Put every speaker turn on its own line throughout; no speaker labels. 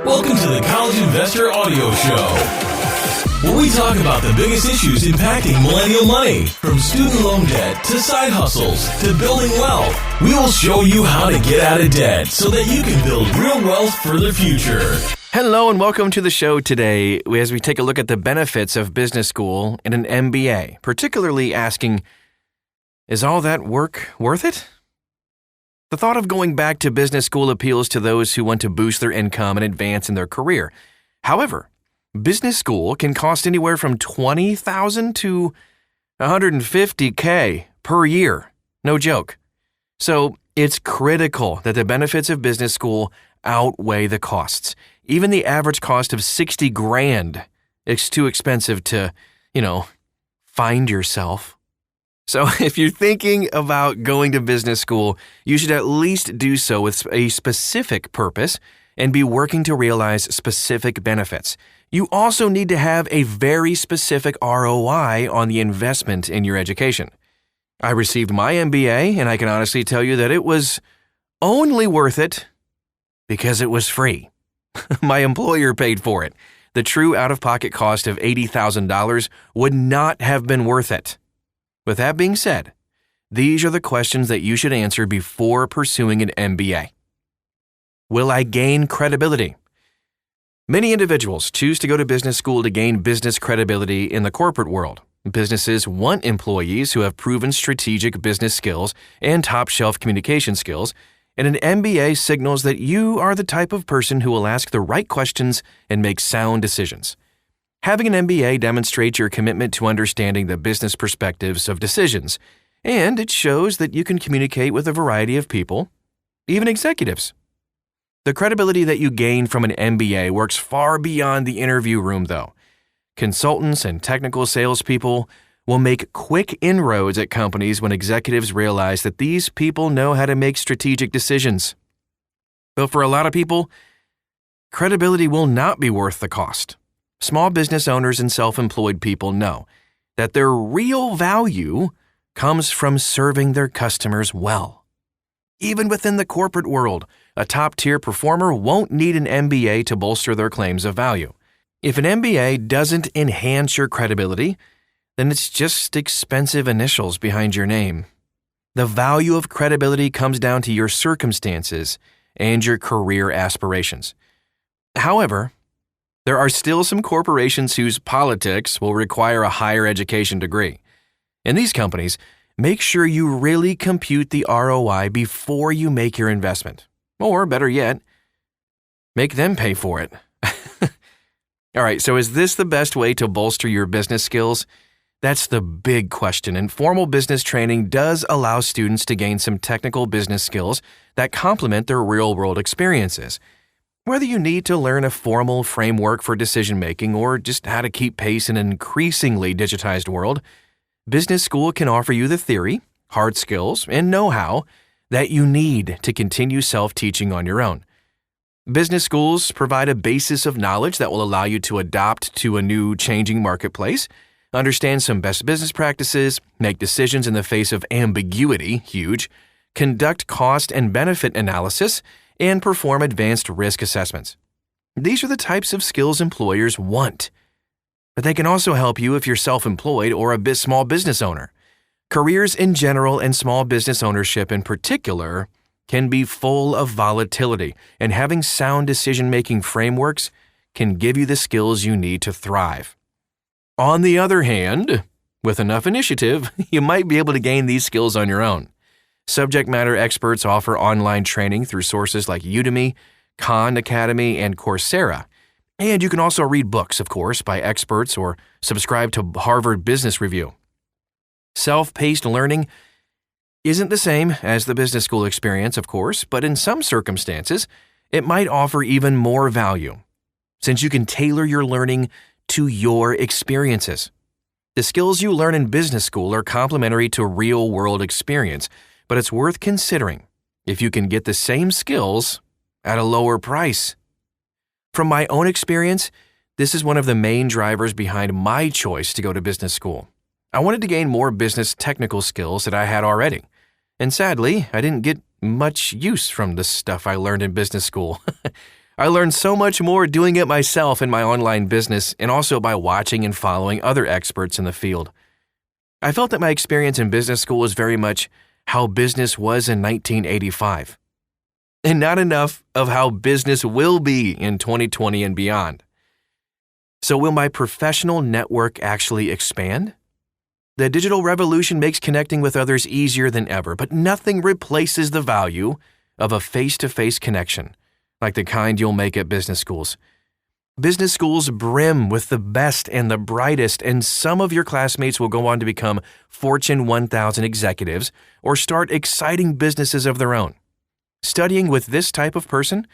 Welcome to the College Investor Audio Show, where we talk about the biggest issues impacting millennial money, from student loan debt to side hustles to building wealth. We will show you how to get out of debt so that you can build real wealth for the future.
Hello and welcome to the show today as we take a look at the benefits of business school and an MBA, particularly asking, is all that work worth it? The thought of going back to business school appeals to those who want to boost their income and advance in their career. However, business school can cost anywhere from $20,000 to $150K per year. No joke. So it's critical that the benefits of business school outweigh the costs. Even the average cost of $60,000 is too expensive to, find yourself. So if you're thinking about going to business school, you should at least do so with a specific purpose and be working to realize specific benefits. You also need to have a very specific ROI on the investment in your education. I received my MBA, and I can honestly tell you that it was only worth it because it was free. My employer paid for it. The true out-of-pocket cost of $80,000 would not have been worth it. With that being said, these are the questions that you should answer before pursuing an MBA. Will I gain credibility? Many individuals choose to go to business school to gain business credibility in the corporate world. Businesses want employees who have proven strategic business skills and top-shelf communication skills, and an MBA signals that you are the type of person who will ask the right questions and make sound decisions. Having an MBA demonstrates your commitment to understanding the business perspectives of decisions, and it shows that you can communicate with a variety of people, even executives. The credibility that you gain from an MBA works far beyond the interview room, though. Consultants and technical salespeople will make quick inroads at companies when executives realize that these people know how to make strategic decisions. But for a lot of people, credibility will not be worth the cost. Small business owners and self-employed people know that their real value comes from serving their customers well. Even within the corporate world, a top-tier performer won't need an MBA to bolster their claims of value. If an MBA doesn't enhance your credibility, then it's just expensive initials behind your name. The value of credibility comes down to your circumstances and your career aspirations. However, there are still some corporations whose politics will require a higher education degree. In these companies, make sure you really compute the ROI before you make your investment. Or better yet, make them pay for it. All right, so is this the best way to bolster your business skills? That's the big question, and formal business training does allow students to gain some technical business skills that complement their real-world experiences. Whether you need to learn a formal framework for decision-making or just how to keep pace in an increasingly digitized world, business school can offer you the theory, hard skills, and know-how that you need to continue self-teaching on your own. Business schools provide a basis of knowledge that will allow you to adapt to a new changing marketplace, understand some best business practices, make decisions in the face of ambiguity, huge, conduct cost and benefit analysis, and perform advanced risk assessments. These are the types of skills employers want. But they can also help you if you're self-employed or a small business owner. Careers in general and small business ownership in particular can be full of volatility, and having sound decision-making frameworks can give you the skills you need to thrive. On the other hand, with enough initiative, you might be able to gain these skills on your own. Subject matter experts offer online training through sources like Udemy, Khan Academy, and Coursera. And you can also read books, of course, by experts or subscribe to Harvard Business Review. Self-paced learning isn't the same as the business school experience, of course, but in some circumstances, it might offer even more value, since you can tailor your learning to your experiences. The skills you learn in business school are complementary to real-world experience, but it's worth considering if you can get the same skills at a lower price. From my own experience, this is one of the main drivers behind my choice to go to business school. I wanted to gain more business technical skills that I had already. And sadly, I didn't get much use from the stuff I learned in business school. I learned so much more doing it myself in my online business and also by watching and following other experts in the field. I felt that my experience in business school was very much how business was in 1985, and not enough of how business will be in 2020 and beyond. So will my professional network actually expand? The digital revolution makes connecting with others easier than ever, but nothing replaces the value of a face-to-face connection, like the kind you'll make at business schools. Business schools brim with the best and the brightest, and some of your classmates will go on to become Fortune 1000 executives or start exciting businesses of their own. Studying with this type of person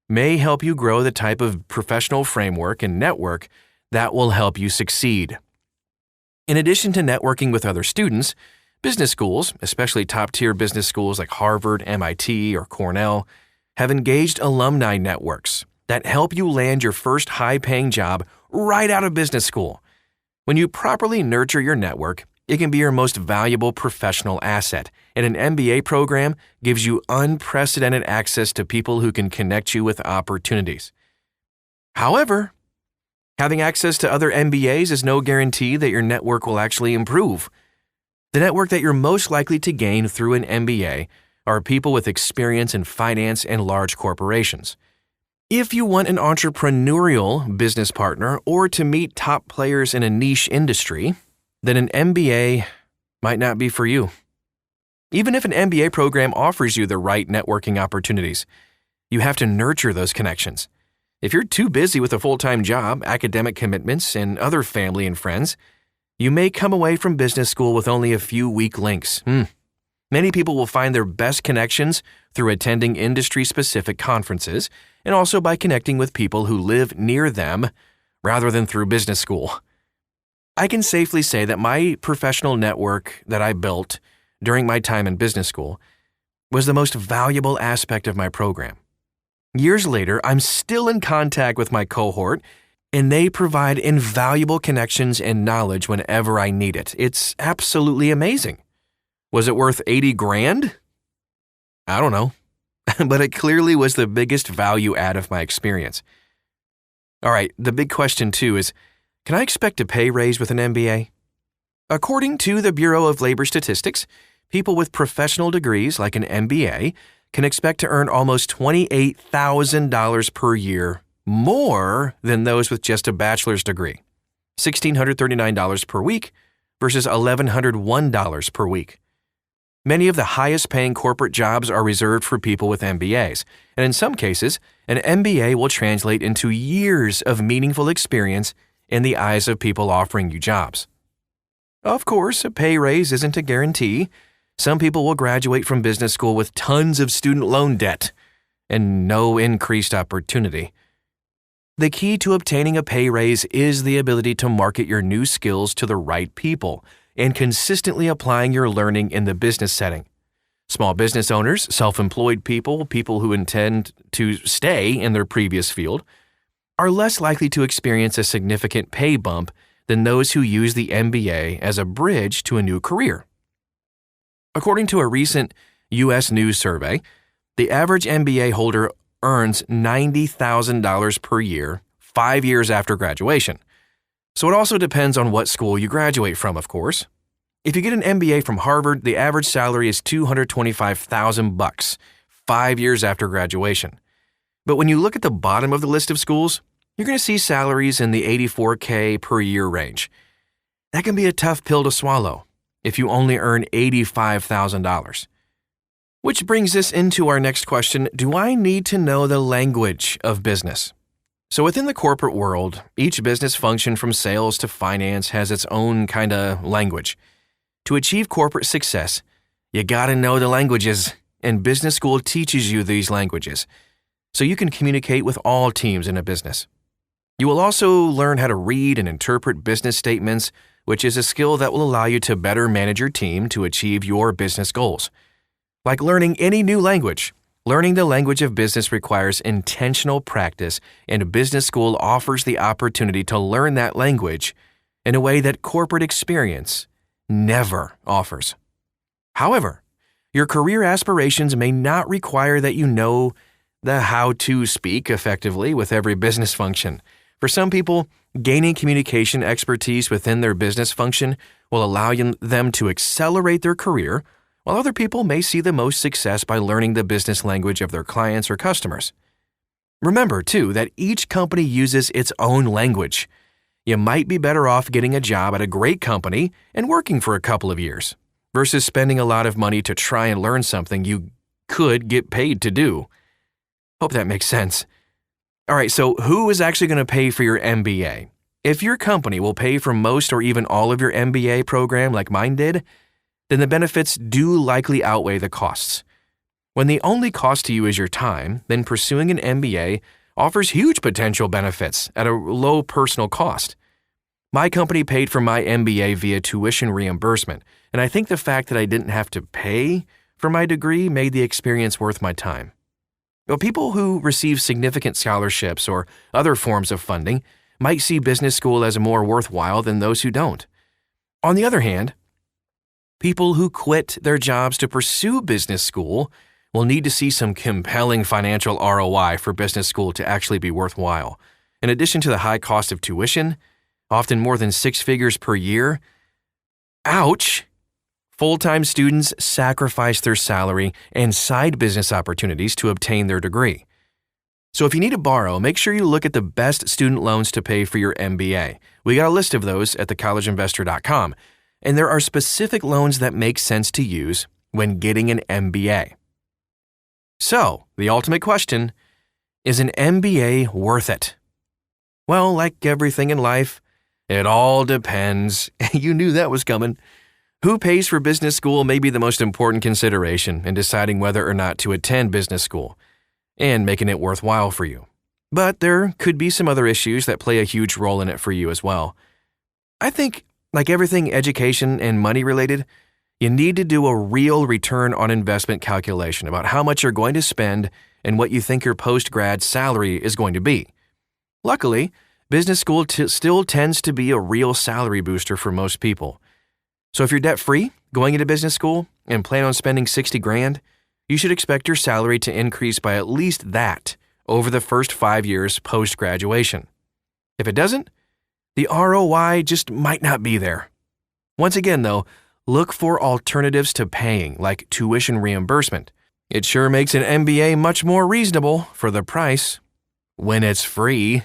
may help you grow the type of professional framework and network that will help you succeed. In addition to networking with other students, business schools, especially top-tier business schools like Harvard, MIT, or Cornell, have engaged alumni networks that help you land your first high-paying job right out of business school. When you properly nurture your network, it can be your most valuable professional asset, and an MBA program gives you unprecedented access to people who can connect you with opportunities. However, having access to other MBAs is no guarantee that your network will actually improve. The network that you're most likely to gain through an MBA are people with experience in finance and large corporations. If you want an entrepreneurial business partner or to meet top players in a niche industry, then an MBA might not be for you. Even if an MBA program offers you the right networking opportunities, you have to nurture those connections. If you're too busy with a full-time job, academic commitments, and other family and friends, you may come away from business school with only a few weak links. Many people will find their best connections through attending industry-specific conferences and also by connecting with people who live near them rather than through business school. I can safely say that my professional network that I built during my time in business school was the most valuable aspect of my program. Years later, I'm still in contact with my cohort, and they provide invaluable connections and knowledge whenever I need it. It's absolutely amazing. Was it worth $80,000? I don't know, but it clearly was the biggest value add of my experience. All right, the big question too is, can I expect a pay raise with an MBA? According to the Bureau of Labor Statistics, people with professional degrees like an MBA can expect to earn almost $28,000 per year more than those with just a bachelor's degree, $1,639 per week versus $1,101 per week. Many of the highest paying corporate jobs are reserved for people with MBAs, and in some cases, an MBA will translate into years of meaningful experience in the eyes of people offering you jobs. Of course, a pay raise isn't a guarantee. Some people will graduate from business school with tons of student loan debt and no increased opportunity. The key to obtaining a pay raise is the ability to market your new skills to the right people and consistently applying your learning in the business setting. Small business owners, self-employed people, people who intend to stay in their previous field, are less likely to experience a significant pay bump than those who use the MBA as a bridge to a new career. According to a recent U.S. News survey, the average MBA holder earns $90,000 per year 5 years after graduation. So it also depends on what school you graduate from, of course. If you get an MBA from Harvard, the average salary is $225,000 5 years after graduation. But when you look at the bottom of the list of schools, you're going to see salaries in the $84K per year range. That can be a tough pill to swallow if you only earn $85,000. Which brings us into our next question, do I need to know the language of business? So within the corporate world, each business function from sales to finance has its own kind of language. To achieve corporate success, you gotta know the languages, and business school teaches you these languages, so you can communicate with all teams in a business. You will also learn how to read and interpret business statements, which is a skill that will allow you to better manage your team to achieve your business goals. Like learning any new language, learning the language of business requires intentional practice, and business school offers the opportunity to learn that language in a way that corporate experience never offers. However, your career aspirations may not require that you know the how to speak effectively with every business function. For some people, gaining communication expertise within their business function will allow them to accelerate their career, while other people may see the most success by learning the business language of their clients or customers. Remember, too, that each company uses its own language. You might be better off getting a job at a great company and working for a couple of years, versus spending a lot of money to try and learn something you could get paid to do. Hope that makes sense. All right, so who is actually going to pay for your MBA? If your company will pay for most or even all of your MBA program like mine did, then the benefits do likely outweigh the costs. When the only cost to you is your time, then pursuing an MBA offers huge potential benefits at a low personal cost. My company paid for my MBA via tuition reimbursement, and I think the fact that I didn't have to pay for my degree made the experience worth my time. But people who receive significant scholarships or other forms of funding might see business school as more worthwhile than those who don't. On the other hand, people who quit their jobs to pursue business school will need to see some compelling financial ROI for business school to actually be worthwhile. In addition to the high cost of tuition, often more than 6 figures per year, ouch! Full-time students sacrifice their salary and side business opportunities to obtain their degree. So if you need to borrow, make sure you look at the best student loans to pay for your MBA. We got a list of those at thecollegeinvestor.com, and there are specific loans that make sense to use when getting an MBA. So, the ultimate question, is an MBA worth it? Well, like everything in life, it all depends. You knew that was coming. Who pays for business school may be the most important consideration in deciding whether or not to attend business school and making it worthwhile for you. But there could be some other issues that play a huge role in it for you as well. I think, like everything education and money related, you need to do a real return on investment calculation about how much you're going to spend and what you think your post-grad salary is going to be. Luckily, business school still tends to be a real salary booster for most people. So if you're debt-free, going into business school, and plan on spending $60,000, you should expect your salary to increase by at least that over the first 5 years post-graduation. If it doesn't, the ROI just might not be there. Once again, though, look for alternatives to paying, like tuition reimbursement. It sure makes an MBA much more reasonable for the price when it's free.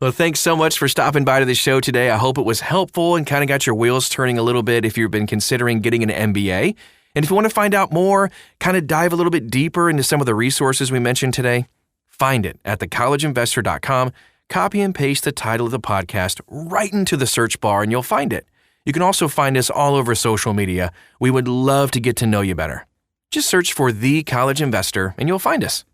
Well, thanks so much for stopping by to the show today. I hope it was helpful and kind of got your wheels turning a little bit if you've been considering getting an MBA. And if you want to find out more, kind of dive a little bit deeper into some of the resources we mentioned today, find it at thecollegeinvestor.com. Copy and paste the title of the podcast right into the search bar and you'll find it. You can also find us all over social media. We would love to get to know you better. Just search for The College Investor and you'll find us.